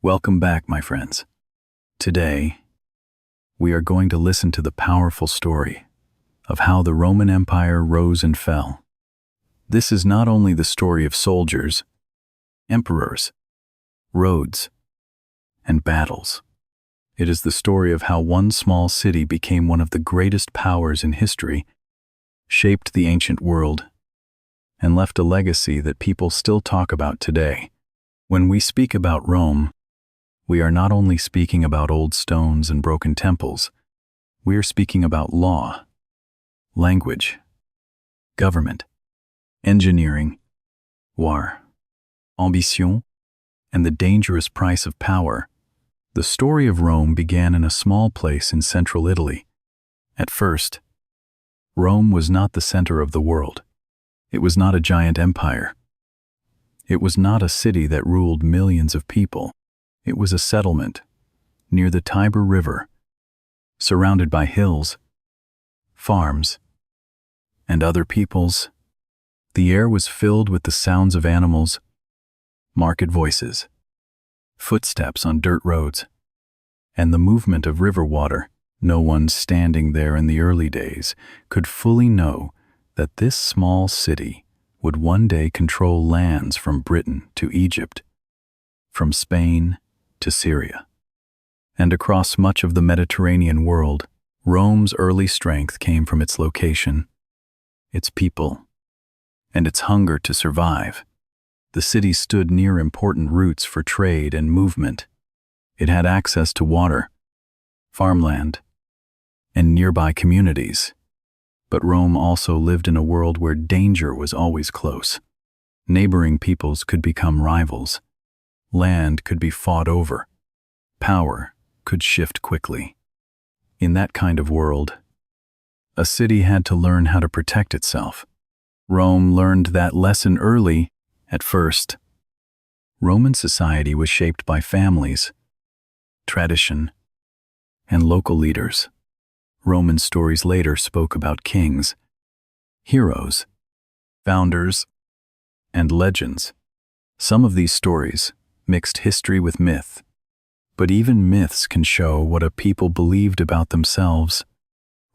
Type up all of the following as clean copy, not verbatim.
Welcome back, my friends. Today, we are going to listen to the powerful story of how the Roman Empire rose and fell. This is not only the story of soldiers, emperors, roads, and battles. It is the story of how one small city became one of the greatest powers in history, shaped the ancient world, and left a legacy that people still talk about today. When we speak about Rome, we are not only speaking about old stones and broken temples, we are speaking about law, language, government, engineering, war, ambition, and the dangerous price of power. The story of Rome began in a small place in central Italy. At first, Rome was not the center of the world. It was not a giant empire. It was not a city that ruled millions of people. It was a settlement near the Tiber River, surrounded by hills, farms, and other peoples. The air was filled with the sounds of animals, market voices, footsteps on dirt roads, and the movement of river water. No one standing there in the early days could fully know that this small city would one day control lands from Britain to Egypt, from Spain to Syria, and across much of the Mediterranean world. Rome's early strength came from its location, its people, and its hunger to survive. The city stood near important routes for trade and movement. It had access to water, farmland, and nearby communities. But Rome also lived in a world where danger was always close. Neighboring peoples could become rivals. Land could be fought over. Power could shift quickly. In that kind of world, a city had to learn how to protect itself. Rome learned that lesson early. At first, Roman society was shaped by families, tradition, and local leaders. Roman stories later spoke about kings, heroes, founders, and legends. Some of these stories mixed history with myth, but even myths can show what a people believed about themselves.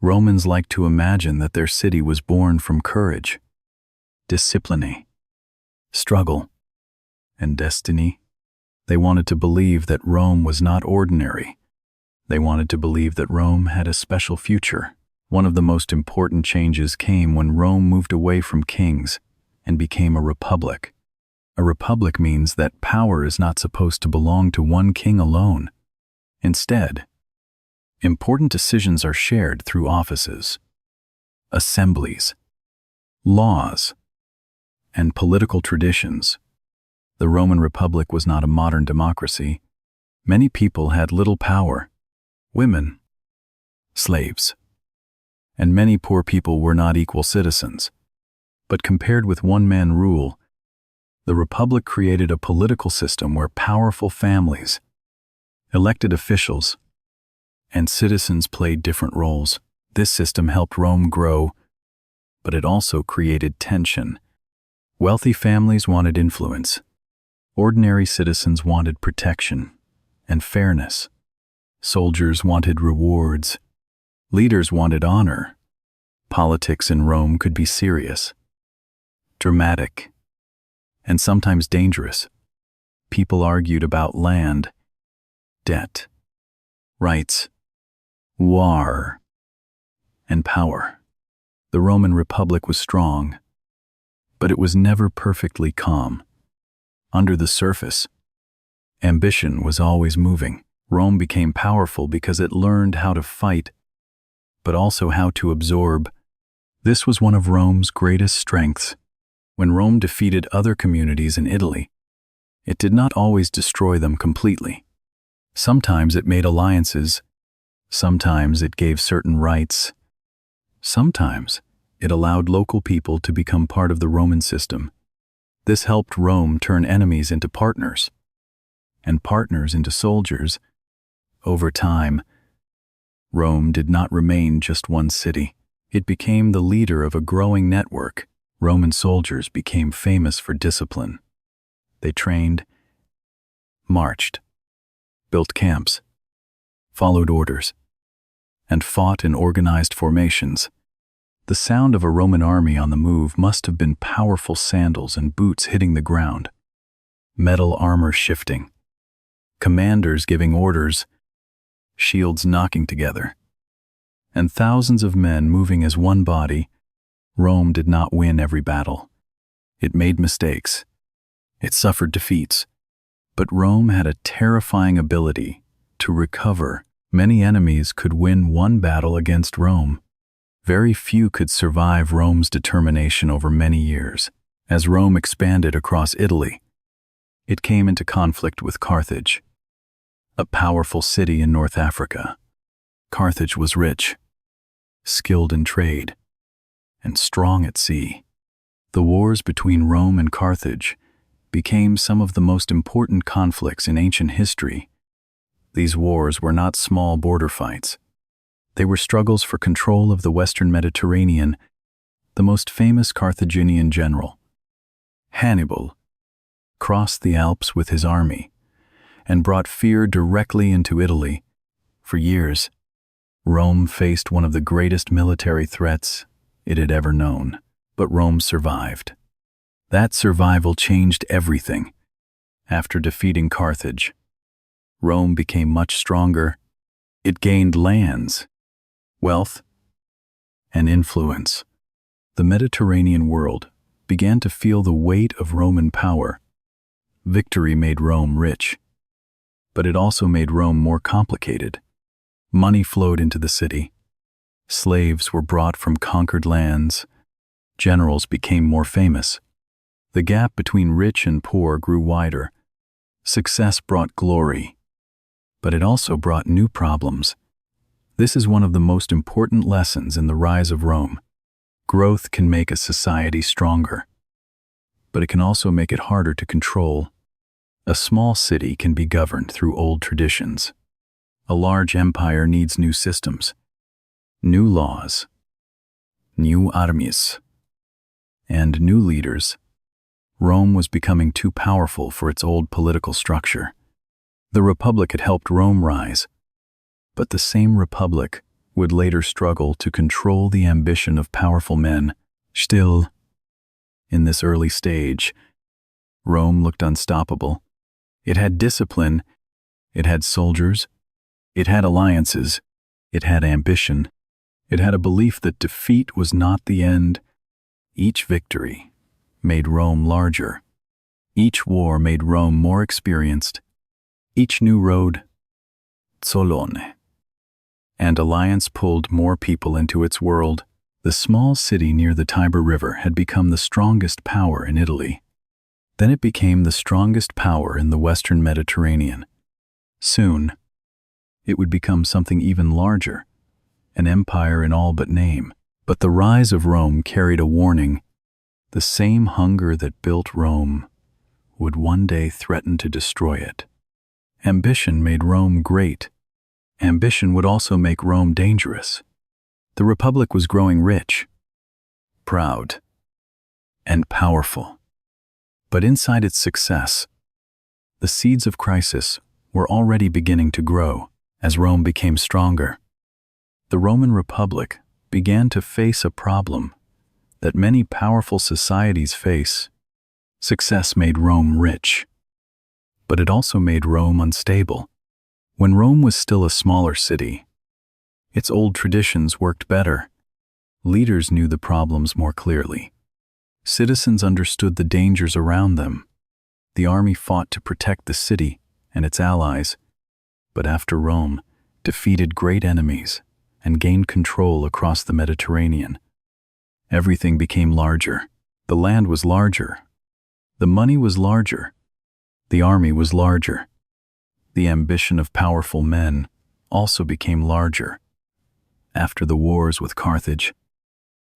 Romans liked to imagine that their city was born from courage, discipline, struggle, and destiny. They wanted to believe that Rome was not ordinary. They wanted to believe that Rome had a special future. One of the most important changes came when Rome moved away from kings and became a republic. A republic means that power is not supposed to belong to one king alone. Instead, important decisions are shared through offices, assemblies, laws, and political traditions. The Roman Republic was not a modern democracy. Many people had little power. Women, slaves, and many poor people were not equal citizens. But compared with one-man rule, the Republic created a political system where powerful families, elected officials, and citizens played different roles. This system helped Rome grow, but it also created tension. Wealthy families wanted influence. Ordinary citizens wanted protection and fairness. Soldiers wanted rewards. Leaders wanted honor. Politics in Rome could be serious, dramatic, and sometimes dangerous. People argued about land, debt, rights, war, and power. The Roman Republic was strong, but it was never perfectly calm. Under the surface, ambition was always moving. Rome became powerful because it learned how to fight, but also how to absorb. This was one of Rome's greatest strengths. When Rome defeated other communities in Italy, it did not always destroy them completely. Sometimes it made alliances, sometimes it gave certain rights, sometimes it allowed local people to become part of the Roman system. This helped Rome turn enemies into partners, and partners into soldiers. Over time, Rome did not remain just one city. It became the leader of a growing network. Roman soldiers became famous for discipline. They trained, marched, built camps, followed orders, and fought in organized formations. The sound of a Roman army on the move must have been powerful sandals and boots hitting the ground, metal armor shifting, commanders giving orders, shields knocking together, and thousands of men moving as one body. Rome did not win every battle. It made mistakes. It suffered defeats. But Rome had a terrifying ability to recover. Many enemies could win one battle against Rome. Very few could survive Rome's determination over many years. As Rome expanded across Italy, it came into conflict with Carthage, a powerful city in North Africa. Carthage was rich, skilled in trade, and strong at sea. The wars between Rome and Carthage became some of the most important conflicts in ancient history. These wars were not small border fights. They were struggles for control of the Western Mediterranean. The most famous Carthaginian general, Hannibal, crossed the Alps with his army and brought fear directly into Italy. For years, Rome faced one of the greatest military threats it had ever known, but Rome survived. That survival changed everything. After defeating Carthage, Rome became much stronger. It gained lands, wealth, and influence. The Mediterranean world began to feel the weight of Roman power. Victory made Rome rich, but it also made Rome more complicated. Money flowed into the city. Slaves were brought from conquered lands. Generals became more famous. The gap between rich and poor grew wider. Success brought glory, but it also brought new problems. This is one of the most important lessons in the rise of Rome. Growth can make a society stronger, but it can also make it harder to control. A small city can be governed through old traditions. A large empire needs new systems, new laws, new armies, and new leaders. Rome was becoming too powerful for its old political structure. The Republic had helped Rome rise, but the same Republic would later struggle to control the ambition of powerful men. Still, in this early stage, Rome looked unstoppable. It had discipline, it had soldiers, it had alliances, it had ambition, it had a belief that defeat was not the end. Each victory made Rome larger. Each war made Rome more experienced. Each new road, Solone, and alliance pulled more people into its world. The small city near the Tiber River had become the strongest power in Italy. Then it became the strongest power in the Western Mediterranean. Soon, it would become something even larger, an empire in all but name. But the rise of Rome carried a warning. The same hunger that built Rome would one day threaten to destroy it. Ambition made Rome great. Ambition would also make Rome dangerous. The Republic was growing rich, proud, and powerful. But inside its success, the seeds of crisis were already beginning to grow as Rome became stronger. The Roman Republic began to face a problem that many powerful societies face. Success made Rome rich, but it also made Rome unstable. When Rome was still a smaller city, its old traditions worked better. Leaders knew the problems more clearly. Citizens understood the dangers around them. The army fought to protect the city and its allies, but after Rome defeated great enemies and gained control across the Mediterranean, everything became larger. The land was larger. The money was larger. The army was larger. The ambition of powerful men also became larger. After the wars with Carthage,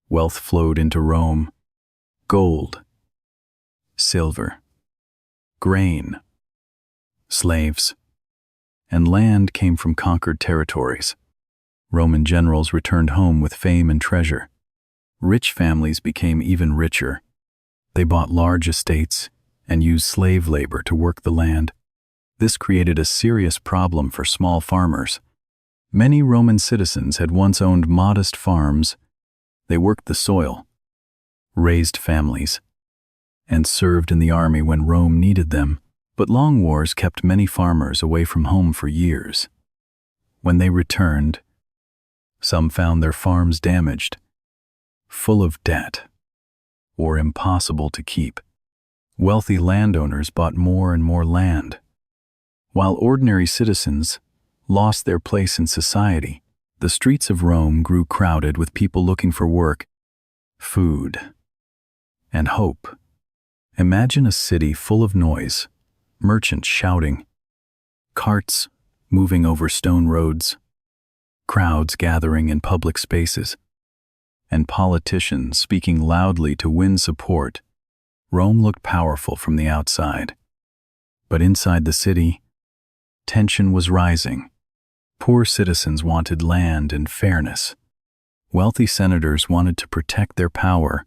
wealth flowed into Rome. Gold, silver, grain, slaves, and land came from conquered territories. Roman generals returned home with fame and treasure. Rich families became even richer. They bought large estates and used slave labor to work the land. This created a serious problem for small farmers. Many Roman citizens had once owned modest farms. They worked the soil, raised families, and served in the army when Rome needed them. But long wars kept many farmers away from home for years. When they returned, some found their farms damaged, full of debt, or impossible to keep. Wealthy landowners bought more and more land, while ordinary citizens lost their place in society. The streets of Rome grew crowded with people looking for work, food, and hope. Imagine a city full of noise, merchants shouting, carts moving over stone roads, crowds gathering in public spaces, and politicians speaking loudly to win support. Rome looked powerful from the outside, but inside the city, tension was rising. Poor citizens wanted land and fairness. Wealthy senators wanted to protect their power.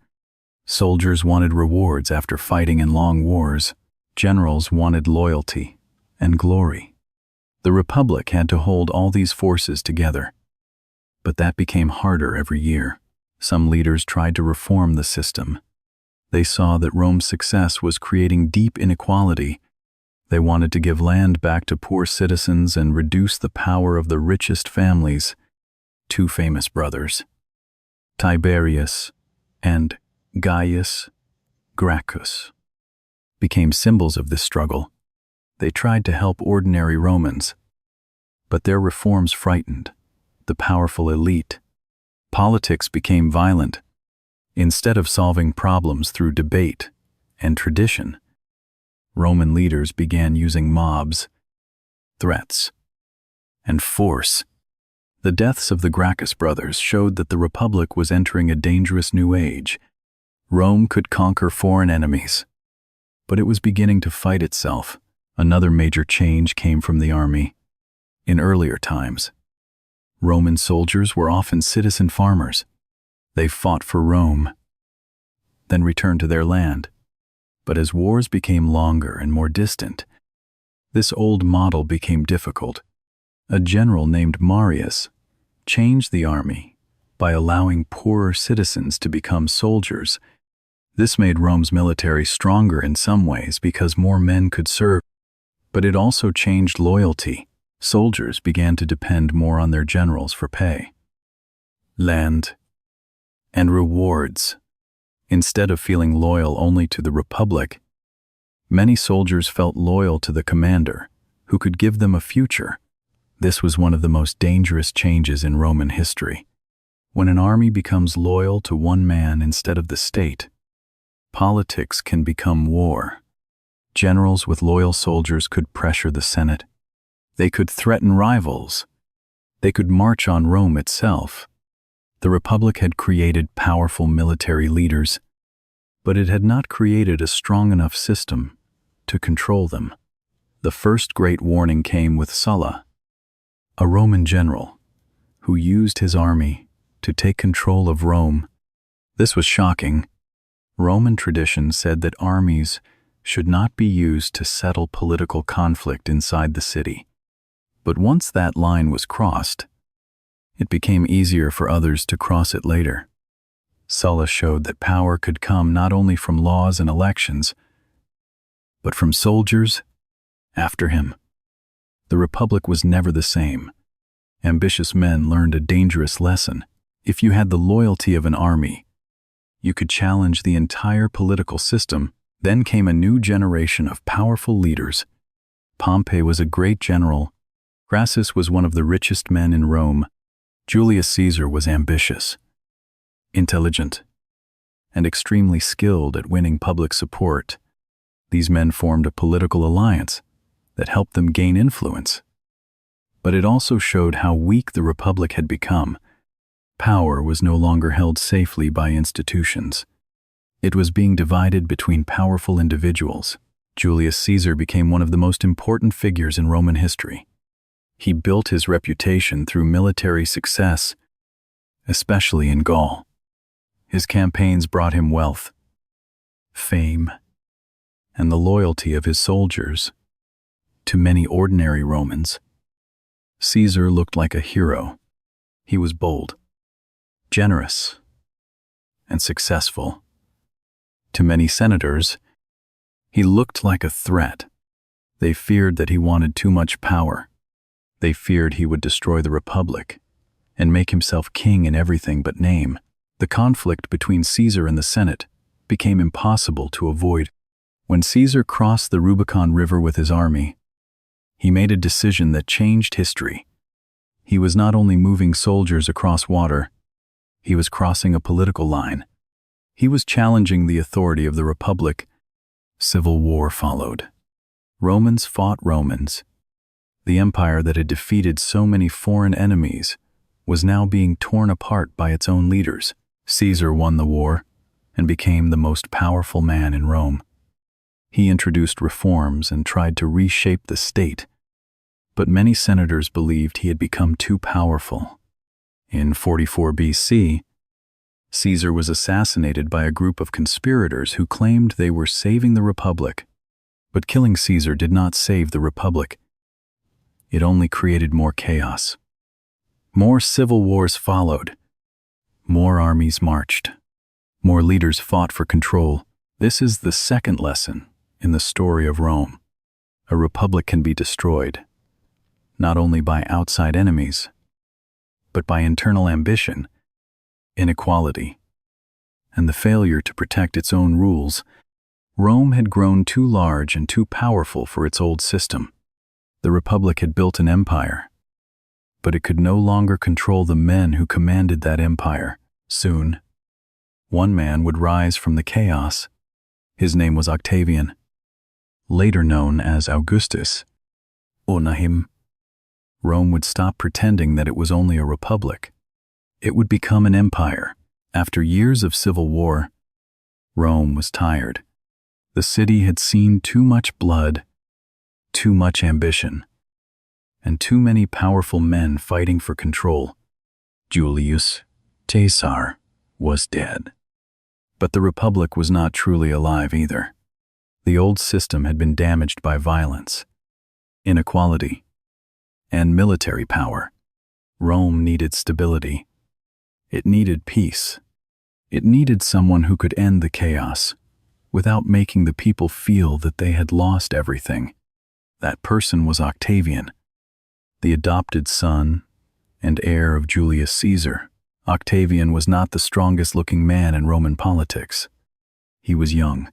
Soldiers wanted rewards after fighting in long wars. Generals wanted loyalty and glory. The Republic had to hold all these forces together. But that became harder every year. Some leaders tried to reform the system. They saw that Rome's success was creating deep inequality. They wanted to give land back to poor citizens and reduce the power of the richest families. Two famous brothers, Tiberius and Gaius Gracchus, became symbols of this struggle. They tried to help ordinary Romans, but their reforms frightened the powerful elite. Politics became violent. Instead of solving problems through debate and tradition, Roman leaders began using mobs, threats, and force. The deaths of the Gracchus brothers showed that the Republic was entering a dangerous new age. Rome could conquer foreign enemies, but it was beginning to fight itself. Another major change came from the army. In earlier times, Roman soldiers were often citizen farmers. They fought for Rome, then returned to their land. But as wars became longer and more distant, this old model became difficult. A general named Marius changed the army by allowing poorer citizens to become soldiers. This made Rome's military stronger in some ways because more men could serve, but it also changed loyalty. Soldiers began to depend more on their generals for pay, land, and rewards. Instead of feeling loyal only to the Republic, many soldiers felt loyal to the commander, who could give them a future. This was one of the most dangerous changes in Roman history. When an army becomes loyal to one man instead of the state, politics can become war. Generals with loyal soldiers could pressure the Senate. They could threaten rivals. They could march on Rome itself. The Republic had created powerful military leaders, but it had not created a strong enough system to control them. The first great warning came with Sulla, a Roman general who used his army to take control of Rome. This was shocking. Roman tradition said that armies should not be used to settle political conflict inside the city. But once that line was crossed, it became easier for others to cross it later. Sulla showed that power could come not only from laws and elections, but from soldiers after him. The Republic was never the same. Ambitious men learned a dangerous lesson. If you had the loyalty of an army, you could challenge the entire political system. Then came a new generation of powerful leaders. Pompey was a great general. Crassus was one of the richest men in Rome. Julius Caesar was ambitious, intelligent, and extremely skilled at winning public support. These men formed a political alliance that helped them gain influence. But it also showed how weak the Republic had become. Power was no longer held safely by institutions. It was being divided between powerful individuals. Julius Caesar became one of the most important figures in Roman history. He built his reputation through military success, especially in Gaul. His campaigns brought him wealth, fame, and the loyalty of his soldiers. To many ordinary Romans, Caesar looked like a hero. He was bold, generous, and successful. To many senators, he looked like a threat. They feared that he wanted too much power. They feared he would destroy the republic and make himself king in everything but name. The conflict between Caesar and the Senate became impossible to avoid. When Caesar crossed the Rubicon River with his army, he made a decision that changed history. He was not only moving soldiers across water, he was crossing a political line. He was challenging the authority of the Republic. Civil war followed. Romans fought Romans. The empire that had defeated so many foreign enemies was now being torn apart by its own leaders. Caesar won the war and became the most powerful man in Rome. He introduced reforms and tried to reshape the state, but many senators believed he had become too powerful. In 44 BC, Caesar was assassinated by a group of conspirators who claimed they were saving the Republic. But killing Caesar did not save the Republic. It only created more chaos. More civil wars followed. More armies marched. More leaders fought for control. This is the second lesson in the story of Rome. A republic can be destroyed, not only by outside enemies, but by internal ambition, inequality, and the failure to protect its own rules. Rome had grown too large and too powerful for its old system. The Republic had built an empire, but it could no longer control the men who commanded that empire. Soon, one man would rise from the chaos. His name was Octavian, later known as Augustus, or Nahim. Rome would stop pretending that it was only a republic. It would become an empire. After years of civil war, Rome was tired. The city had seen too much blood, too much ambition, and too many powerful men fighting for control. Julius Caesar was dead. But the Republic was not truly alive either. The old system had been damaged by violence, inequality, and military power. Rome needed stability. It needed peace. It needed someone who could end the chaos without making the people feel that they had lost everything. That person was Octavian, the adopted son and heir of Julius Caesar. Octavian was not the strongest-looking man in Roman politics. He was young,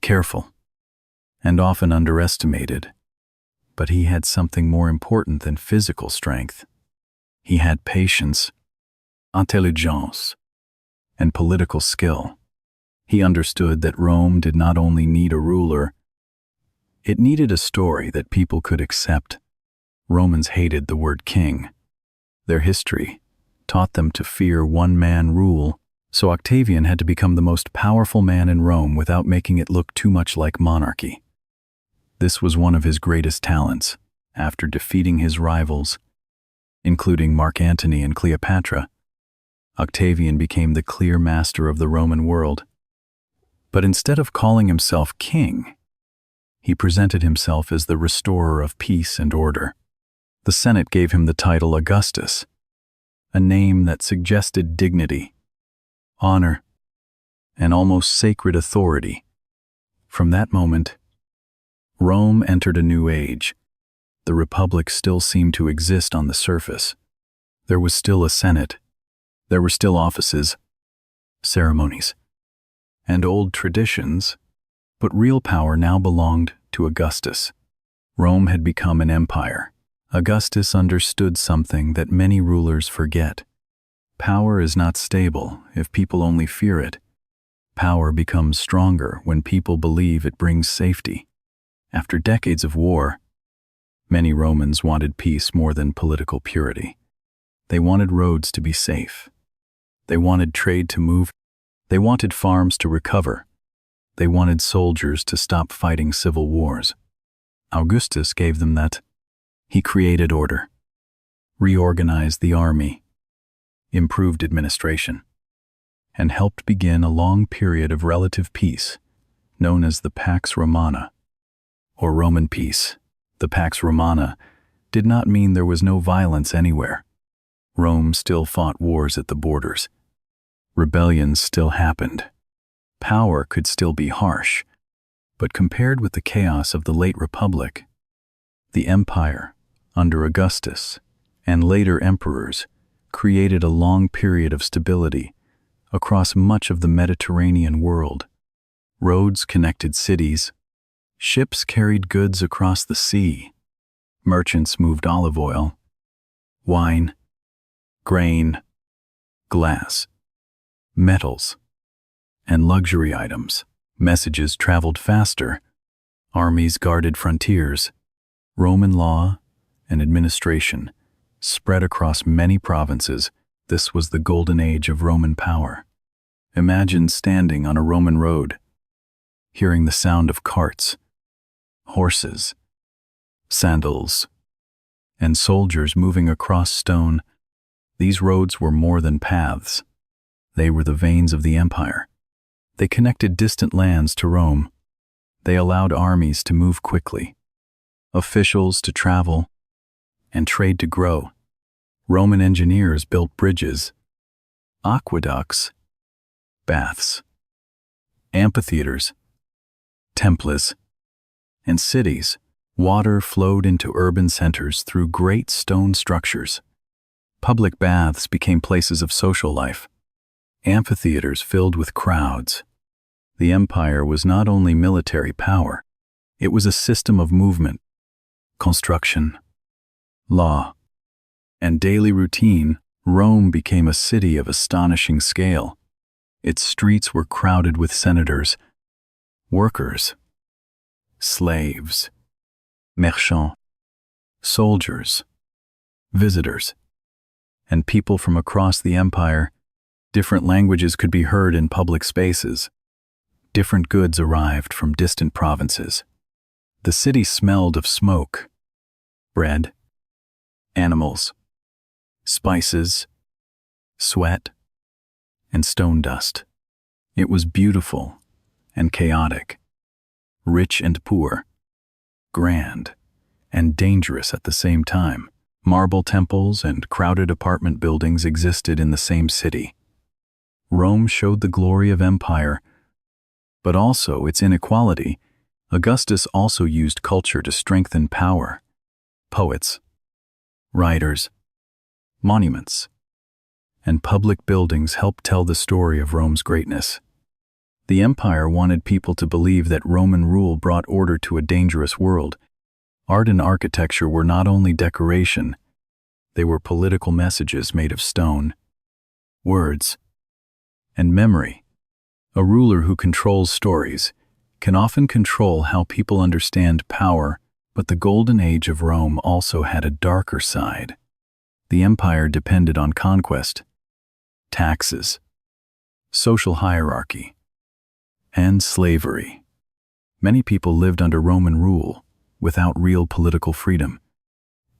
careful, and often underestimated. But he had something more important than physical strength. He had patience, intelligence, and political skill. He understood that Rome did not only need a ruler, it needed a story that people could accept. Romans hated the word king. Their history taught them to fear one-man rule, so Octavian had to become the most powerful man in Rome without making it look too much like monarchy. This was one of his greatest talents. After defeating his rivals, including Mark Antony and Cleopatra, Octavian became the clear master of the Roman world. But instead of calling himself king, he presented himself as the restorer of peace and order. The Senate gave him the title Augustus, a name that suggested dignity, honor, and almost sacred authority. From that moment, Rome entered a new age. The Republic still seemed to exist on the surface. There was still a Senate. There were still offices, ceremonies, and old traditions, but real power now belonged to Augustus. Rome had become an empire. Augustus understood something that many rulers forget. Power is not stable if people only fear it. Power becomes stronger when people believe it brings safety. After decades of war, many Romans wanted peace more than political purity. They wanted roads to be safe. They wanted trade to move. They wanted farms to recover. They wanted soldiers to stop fighting civil wars. Augustus gave them that. He created order, reorganized the army, improved administration, and helped begin a long period of relative peace, known as the Pax Romana, or Roman peace. The Pax Romana did not mean there was no violence anywhere. Rome still fought wars at the borders. Rebellions still happened. Power could still be harsh, but compared with the chaos of the late Republic, the empire, under Augustus, and later emperors, created a long period of stability across much of the Mediterranean world. Roads connected cities, ships carried goods across the sea, merchants moved olive oil, wine, grain, glass, metals, and luxury items. Messages traveled faster, armies guarded frontiers, Roman law and administration spread across many provinces. This was the golden age of Roman power. Imagine standing on a Roman road, hearing the sound of carts, horses, sandals, and soldiers moving across stone. These roads were more than paths. They were the veins of the empire. They connected distant lands to Rome. They allowed armies to move quickly, officials to travel, and trade to grow. Roman engineers built bridges, aqueducts, baths, amphitheaters, temples, and cities. Water flowed into urban centers through great stone structures. Public baths became places of social life. Amphitheaters filled with crowds. The empire was not only military power, it was a system of movement, construction, law, and daily routine. Rome became a city of astonishing scale. Its streets were crowded with senators, workers, slaves, merchants, soldiers, visitors, and people from across the empire. Different languages could be heard in public spaces. Different goods arrived from distant provinces. The city smelled of smoke, bread, animals, spices, sweat, and stone dust. It was beautiful and chaotic, rich and poor, grand and dangerous at the same time. Marble temples and crowded apartment buildings existed in the same city. Rome showed the glory of empire, but also its inequality. Augustus also used culture to strengthen power. Poets, writers, monuments, and public buildings helped tell the story of Rome's greatness. The empire wanted people to believe that Roman rule brought order to a dangerous world. Art and architecture were not only decoration, they were political messages made of stone, words, and memory. A ruler who controls stories can often control how people understand power, but the golden age of Rome also had a darker side. The empire depended on conquest, taxes, social hierarchy, and slavery. Many people lived under Roman rule without real political freedom.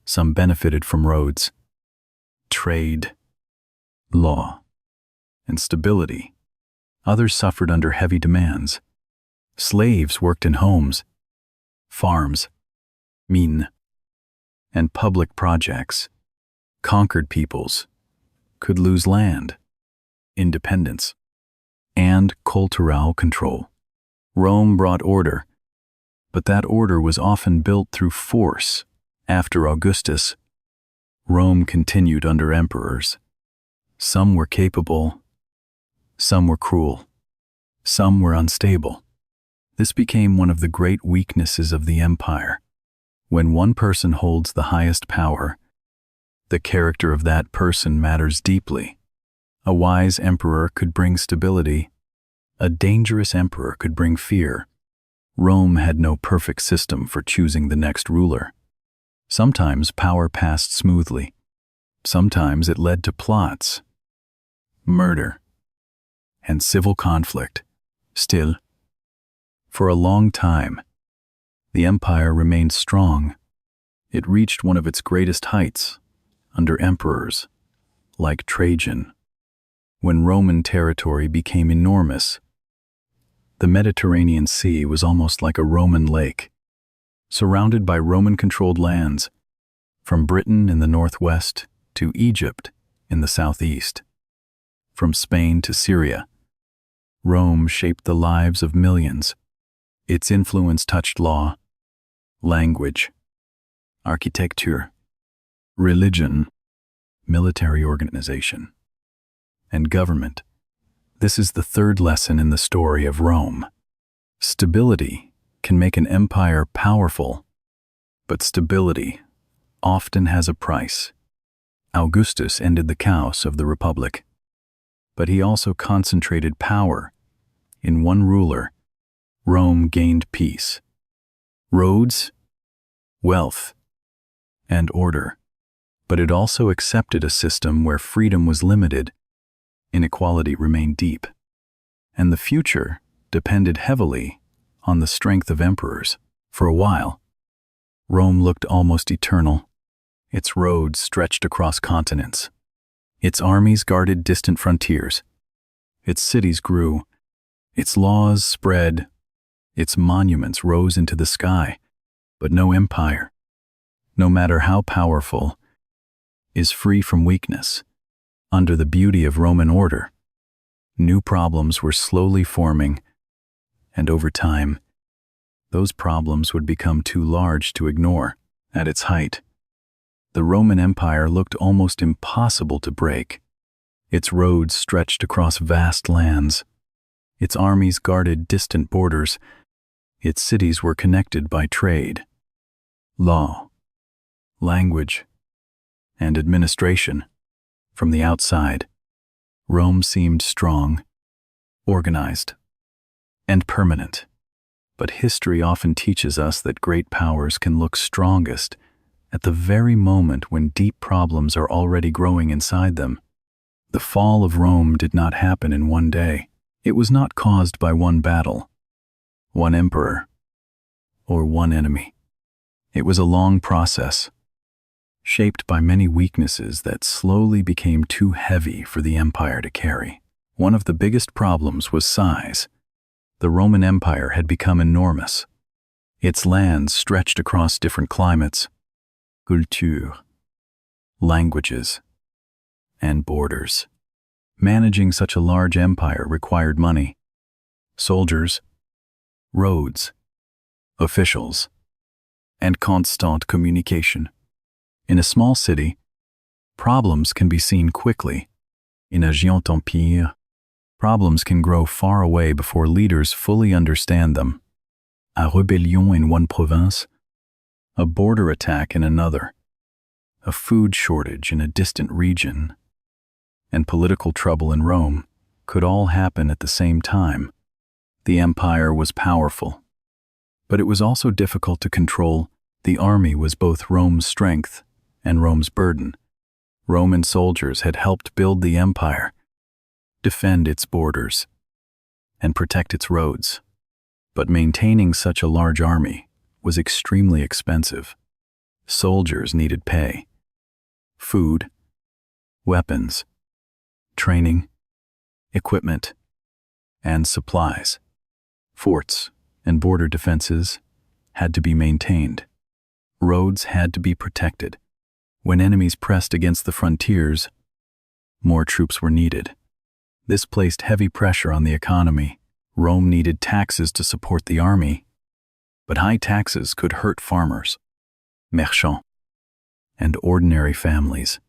Some benefited from roads, trade, law, and stability. Others suffered under heavy demands. Slaves worked in homes, farms, mines, and public projects. Conquered peoples could lose land, independence, and cultural control. Rome brought order, but that order was often built through force. After Augustus, Rome continued under emperors. Some were capable, some were cruel, some were unstable. This became one of the great weaknesses of the empire. When one person holds the highest power, the character of that person matters deeply. A wise emperor could bring stability. A dangerous emperor could bring fear. Rome had no perfect system for choosing the next ruler. Sometimes power passed smoothly. Sometimes it led to plots, murder, and civil conflict. Still, for a long time, the empire remained strong. It reached one of its greatest heights under emperors like Trajan. When Roman territory became enormous, the Mediterranean Sea was almost like a Roman lake. surrounded by Roman-controlled lands, from Britain in the northwest to Egypt in the southeast. From Spain to Syria, Rome shaped the lives of millions. Its influence touched law, language, architecture, religion, military organization, and government. This is the third lesson in the story of Rome. Stability can make an empire powerful, but stability often has a price. Augustus ended the chaos of the Republic, but he also concentrated power in one ruler. Rome gained peace, roads, wealth, and order, but it also accepted a system where freedom was limited, inequality remained deep, and the future depended heavily on the strength of emperors. For a while, Rome looked almost eternal. Its roads stretched across continents. Its armies guarded distant frontiers. Its cities grew. Its laws spread. Its monuments rose into the sky. But no empire, no matter how powerful, is free from weakness. Under the beauty of Roman order, new problems were slowly forming, and over time, those problems would become too large to ignore. At its height, the Roman Empire looked almost impossible to break. Its roads stretched across vast lands. Its armies guarded distant borders. Its cities were connected by trade, law, language, and administration. From the outside, Rome seemed strong, organized, and permanent. But history often teaches us that great powers can look strongest at the very moment when deep problems are already growing inside them. The fall of Rome did not happen in one day. It was not caused by one battle, one emperor, or one enemy. It was a long process, shaped by many weaknesses that slowly became too heavy for the empire to carry. One of the biggest problems was size. The Roman Empire had become enormous. Its lands stretched across different climates, culture, languages, and borders. Managing such a large empire required money, soldiers, roads, officials, and constant communication. In a small city, problems can be seen quickly. In a géant empire, problems can grow far away before leaders fully understand them. A rébellion in one province, a border attack in another, a food shortage in a distant region, and political trouble in Rome could all happen at the same time. The empire was powerful, but it was also difficult to control. The army was both Rome's strength and Rome's burden. Roman soldiers had helped build the empire, defend its borders, and protect its roads. But maintaining such a large army was extremely expensive. Soldiers needed pay, food, weapons, training, equipment, and supplies. Forts and border defenses had to be maintained. Roads had to be protected. When enemies pressed against the frontiers, more troops were needed. This placed heavy pressure on the economy. Rome needed taxes to support the army, but high taxes could hurt farmers, merchants, and ordinary families.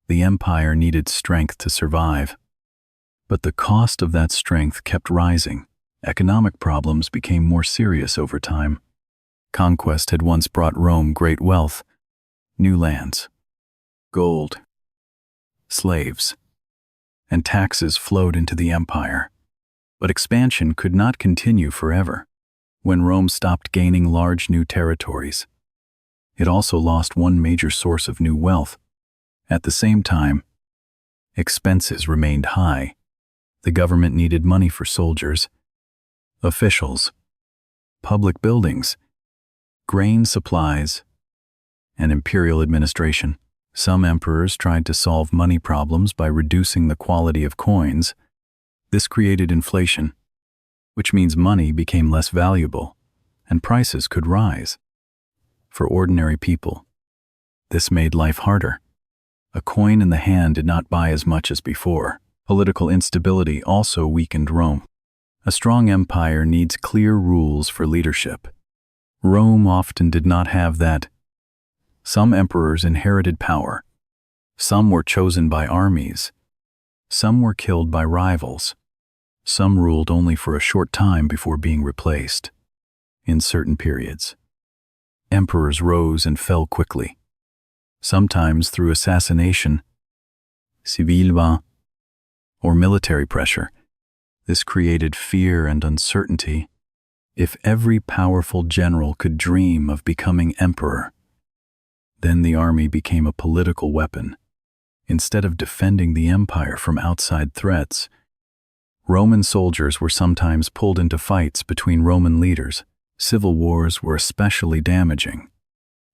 The empire needed strength to survive, but the cost of that strength kept rising. Economic problems became more serious over time. Conquest had once brought Rome great wealth, new lands, gold, slaves, and taxes flowed into the empire. But expansion could not continue forever. When Rome stopped gaining large new territories, it also lost one major source of new wealth. At the same time, expenses remained high. The government needed money for soldiers, officials, public buildings, grain supplies, and imperial administration. Some emperors tried to solve money problems by reducing the quality of coins. This created inflation, which means money became less valuable, and prices could rise. For ordinary people, this made life harder. A coin in the hand did not buy as much as before. Political instability also weakened Rome. A strong empire needs clear rules for leadership. Rome often did not have that. Some emperors inherited power. Some were chosen by armies. Some were killed by rivals. Some ruled only for a short time before being replaced. In certain periods, emperors rose and fell quickly, sometimes through assassination, civil or military pressure. This created fear and uncertainty. If every powerful general could dream of becoming emperor, then the army became a political weapon. Instead of defending the empire from outside threats, Roman soldiers were sometimes pulled into fights between Roman leaders. Civil wars were especially damaging.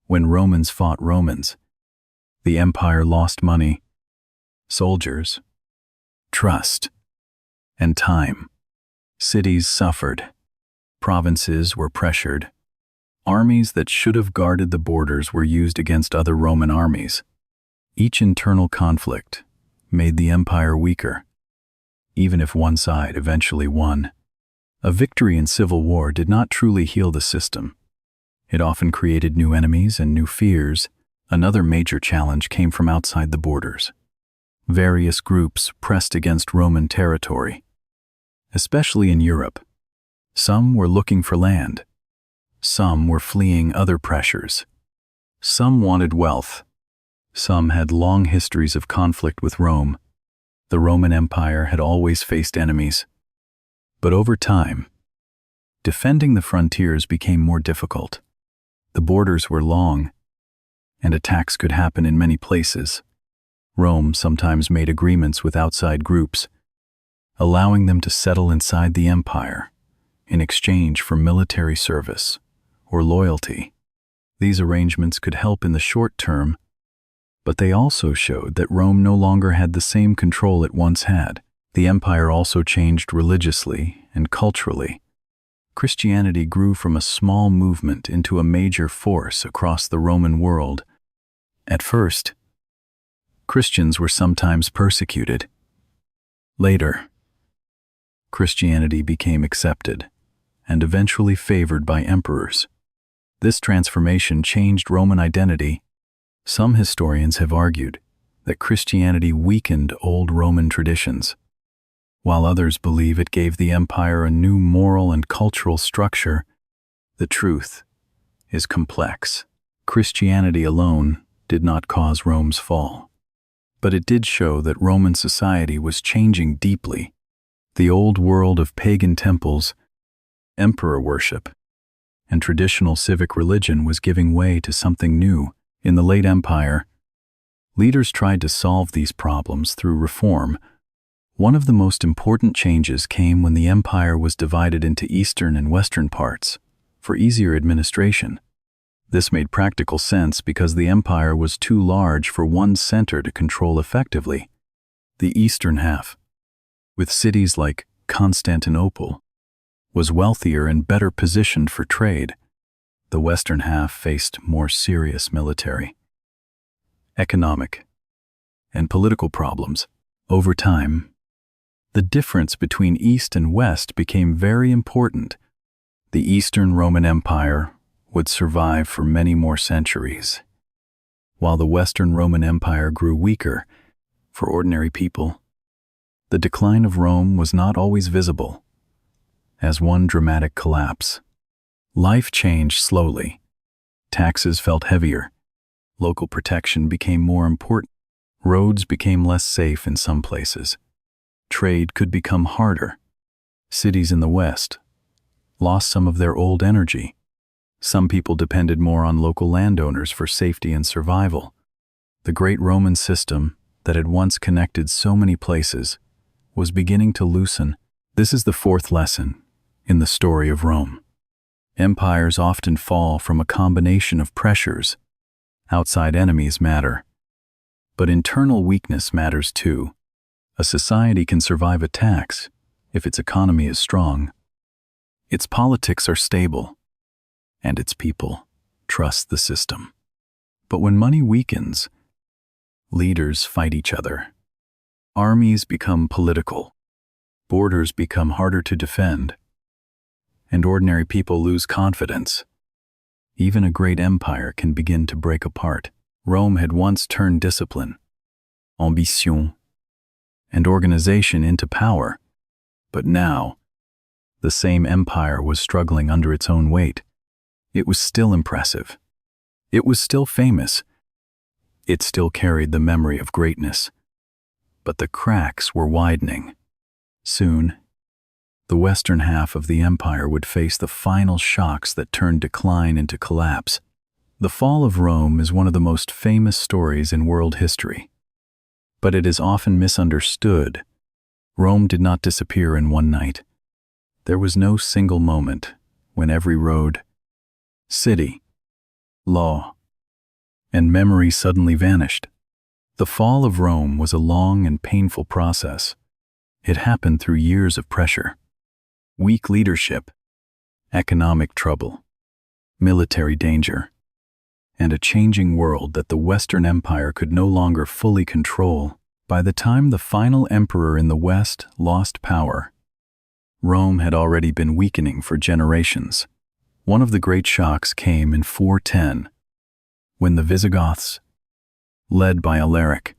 When Romans fought Romans, the empire lost money, soldiers, trust, and time. Cities suffered. Provinces were pressured. Armies that should have guarded the borders were used against other Roman armies. Each internal conflict made the empire weaker, even if one side eventually won. A victory in civil war did not truly heal the system. It often created new enemies and new fears. Another major challenge came from outside the borders. Various groups pressed against Roman territory, especially in Europe. Some were looking for land. Some were fleeing other pressures. Some wanted wealth. Some had long histories of conflict with Rome. The Roman Empire had always faced enemies. But over time, defending the frontiers became more difficult. The borders were long, and attacks could happen in many places. Rome sometimes made agreements with outside groups, allowing them to settle inside the empire in exchange for military service or loyalty. These arrangements could help in the short term, but they also showed that Rome no longer had the same control it once had. The empire also changed religiously and culturally. Christianity grew from a small movement into a major force across the Roman world. At first, Christians were sometimes persecuted. Later, Christianity became accepted and eventually favored by emperors. This transformation changed Roman identity. Some historians have argued that Christianity weakened old Roman traditions, while others believe it gave the empire a new moral and cultural structure. The truth is complex. Christianity alone did not cause Rome's fall, but it did show that Roman society was changing deeply. The old world of pagan temples, emperor worship, and traditional civic religion was giving way to something new. In the late empire, leaders tried to solve these problems through reform. One of the most important changes came when the empire was divided into eastern and western parts for easier administration. This made practical sense because the empire was too large for one center to control effectively. The eastern half, with cities like Constantinople, was wealthier and better positioned for trade. The western half faced more serious military, economic, and political problems. Over time, the difference between East and West became very important. The Eastern Roman Empire would survive for many more centuries, while the Western Roman Empire grew weaker. For ordinary people, the decline of Rome was not always visible as one dramatic collapse. Life changed slowly. Taxes felt heavier. Local protection became more important. Roads became less safe in some places. Trade could become harder. Cities in the West lost some of their old energy. Some people depended more on local landowners for safety and survival. The great Roman system that had once connected so many places was beginning to loosen. This is the fourth lesson in the story of Rome. Empires often fall from a combination of pressures. Outside enemies matter, but internal weakness matters too. A society can survive attacks if its economy is strong, its politics are stable, and its people trust the system. But when money weakens, leaders fight each other. Armies become political. Borders become harder to defend. And ordinary people lose confidence. Even a great empire can begin to break apart. Rome had once turned discipline, ambition, and organization into power, but now the same empire was struggling under its own weight. It was still impressive. It was still famous. It still carried the memory of greatness. But the cracks were widening. Soon, the western half of the empire would face the final shocks that turned decline into collapse. The fall of Rome is one of the most famous stories in world history. But it is often misunderstood. Rome did not disappear in one night. There was no single moment when every road, city, law, and memory suddenly vanished. The fall of Rome was a long and painful process. It happened through years of pressure, weak leadership, economic trouble, military danger, and a changing world that the Western Empire could no longer fully control. By the time the final emperor in the West lost power, Rome had already been weakening for generations. One of the great shocks came in 410, when the Visigoths, led by Alaric,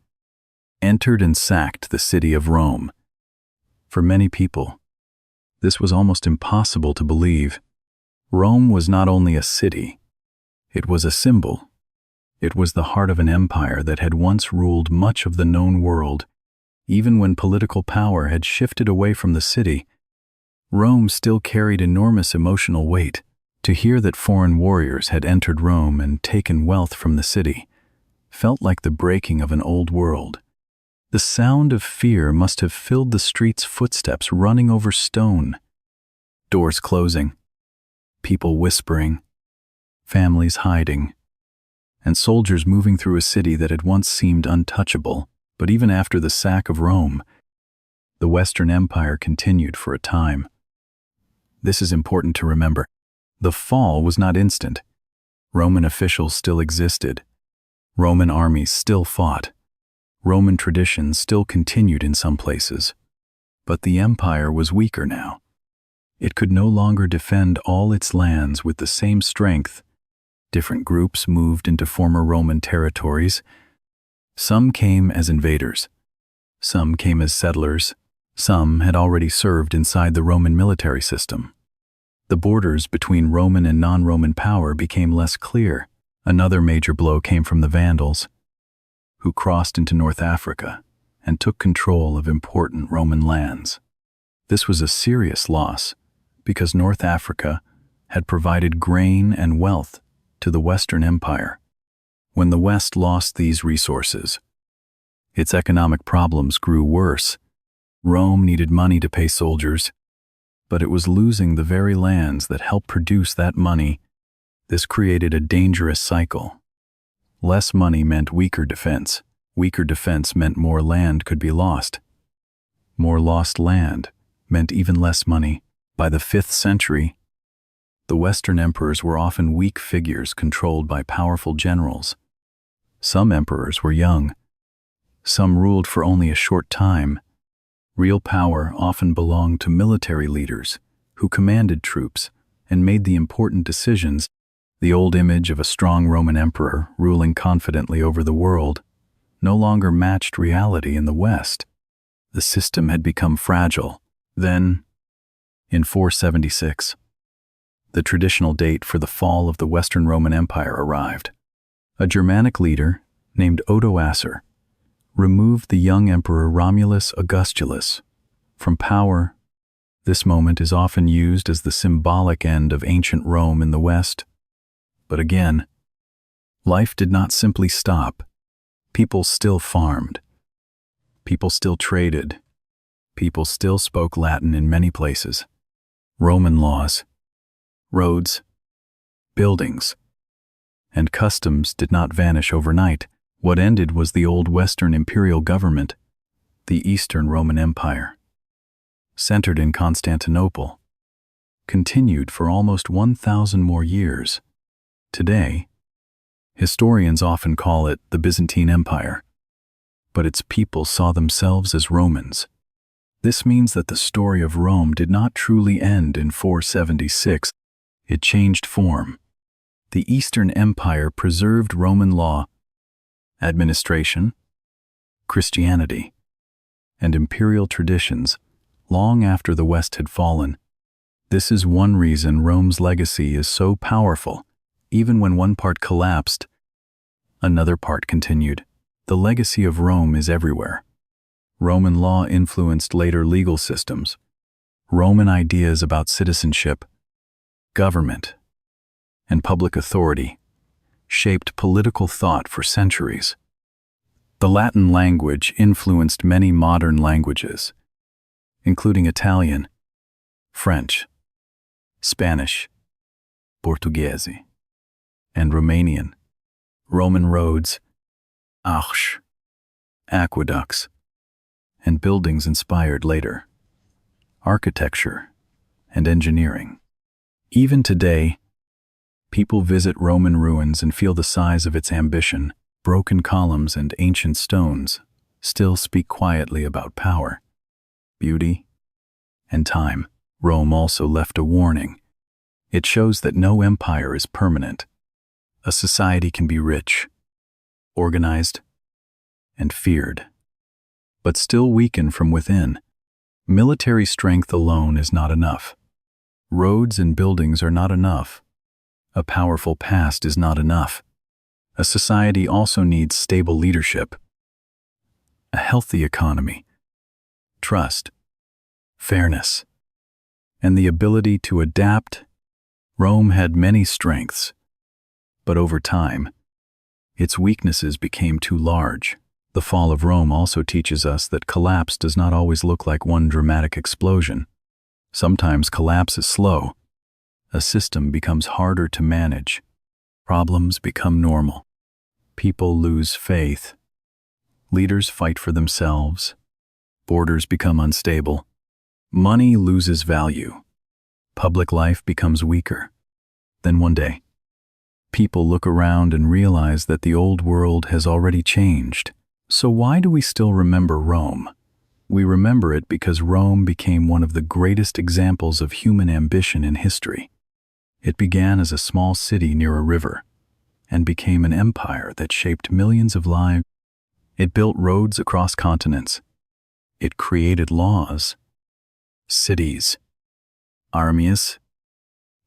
entered and sacked the city of Rome. For many people, this was almost impossible to believe. Rome was not only a city, it was a symbol. It was the heart of an empire that had once ruled much of the known world. Even when political power had shifted away from the city, Rome still carried enormous emotional weight. To hear that foreign warriors had entered Rome and taken wealth from the city felt like the breaking of an old world. The sound of fear must have filled the streets, footsteps running over stone, doors closing, people whispering, families hiding, and soldiers moving through a city that had once seemed untouchable. But even after the sack of Rome, the Western Empire continued for a time. This is important to remember. The fall was not instant. Roman officials still existed. Roman armies still fought. Roman traditions still continued in some places. But the empire was weaker now. It could no longer defend all its lands with the same strength. Different groups moved into former Roman territories. Some came as invaders. Some came as settlers. Some had already served inside the Roman military system. The borders between Roman and non-Roman power became less clear. Another major blow came from the Vandals, who crossed into North Africa and took control of important Roman lands. This was a serious loss because North Africa had provided grain and wealth to the Western Empire. When the West lost these resources, its economic problems grew worse. Rome needed money to pay soldiers, but it was losing the very lands that helped produce that money. This created a dangerous cycle. Less money meant weaker defense. Weaker defense meant more land could be lost. More lost land meant even less money. By the 5th century, the Western emperors were often weak figures controlled by powerful generals. Some emperors were young. Some ruled for only a short time. Real power often belonged to military leaders who commanded troops and made the important decisions. The old image of a strong Roman emperor ruling confidently over the world no longer matched reality in the West. The system had become fragile. Then, in 476, the traditional date for the fall of the Western Roman Empire arrived. A Germanic leader named Odoacer removed the young emperor Romulus Augustulus from power. This moment is often used as the symbolic end of ancient Rome in the West. But again, life did not simply stop. People still farmed. People still traded. People still spoke Latin in many places. Roman laws, roads, buildings, and customs did not vanish overnight. What ended was the old Western imperial government, the Eastern Roman Empire, centered in Constantinople, continued for almost 1,000 more years. Today, historians often call it the Byzantine Empire, but its people saw themselves as Romans. This means that the story of Rome did not truly end in 476. It changed form. The Eastern Empire preserved Roman law, administration, Christianity, and imperial traditions long after the West had fallen. This is one reason Rome's legacy is so powerful. Even when one part collapsed, another part continued. The legacy of Rome is everywhere. Roman law influenced later legal systems. Roman ideas about citizenship, government, and public authority shaped political thought for centuries. The Latin language influenced many modern languages, including Italian, French, Spanish, Portuguese, and Romanian. Roman roads, arches, aqueducts, and buildings inspired later architecture and engineering. Even today, people visit Roman ruins and feel the size of its ambition. Broken columns and ancient stones still speak quietly about power, beauty, and time. Rome also left a warning. It shows that no empire is permanent. A society can be rich, organized, and feared, but still weaken from within. Military strength alone is not enough. Roads and buildings are not enough. A powerful past is not enough. A society also needs stable leadership, a healthy economy, trust, fairness, and the ability to adapt. Rome had many strengths, but over time, its weaknesses became too large. The fall of Rome also teaches us that collapse does not always look like one dramatic explosion. Sometimes collapse is slow. A system becomes harder to manage. Problems become normal. People lose faith. Leaders fight for themselves. Borders become unstable. Money loses value. Public life becomes weaker. Then one day, people look around and realize that the old world has already changed. So why do we still remember Rome? We remember it because Rome became one of the greatest examples of human ambition in history. It began as a small city near a river and became an empire that shaped millions of lives. It built roads across continents. It created laws, cities, armies,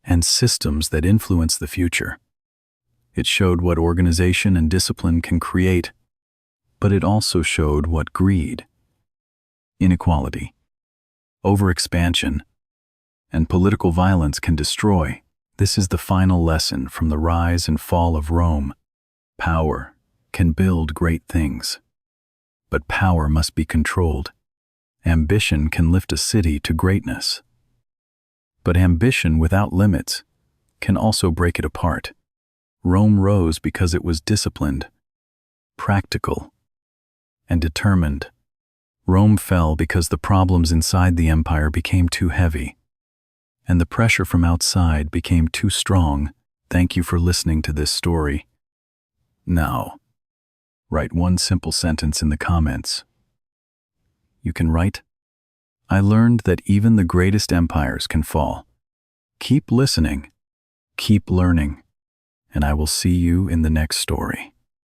and systems that influence the future. It showed what organization and discipline can create, but it also showed what greed, inequality, overexpansion, and political violence can destroy. This is the final lesson from the rise and fall of Rome. Power can build great things, but power must be controlled. Ambition can lift a city to greatness, but ambition without limits can also break it apart. Rome rose because it was disciplined, practical, and determined. Rome fell because the problems inside the empire became too heavy, and the pressure from outside became too strong. Thank you for listening to this story. Now, write one simple sentence in the comments. You can write, "I learned that even the greatest empires can fall." Keep listening, keep learning, and I will see you in the next story.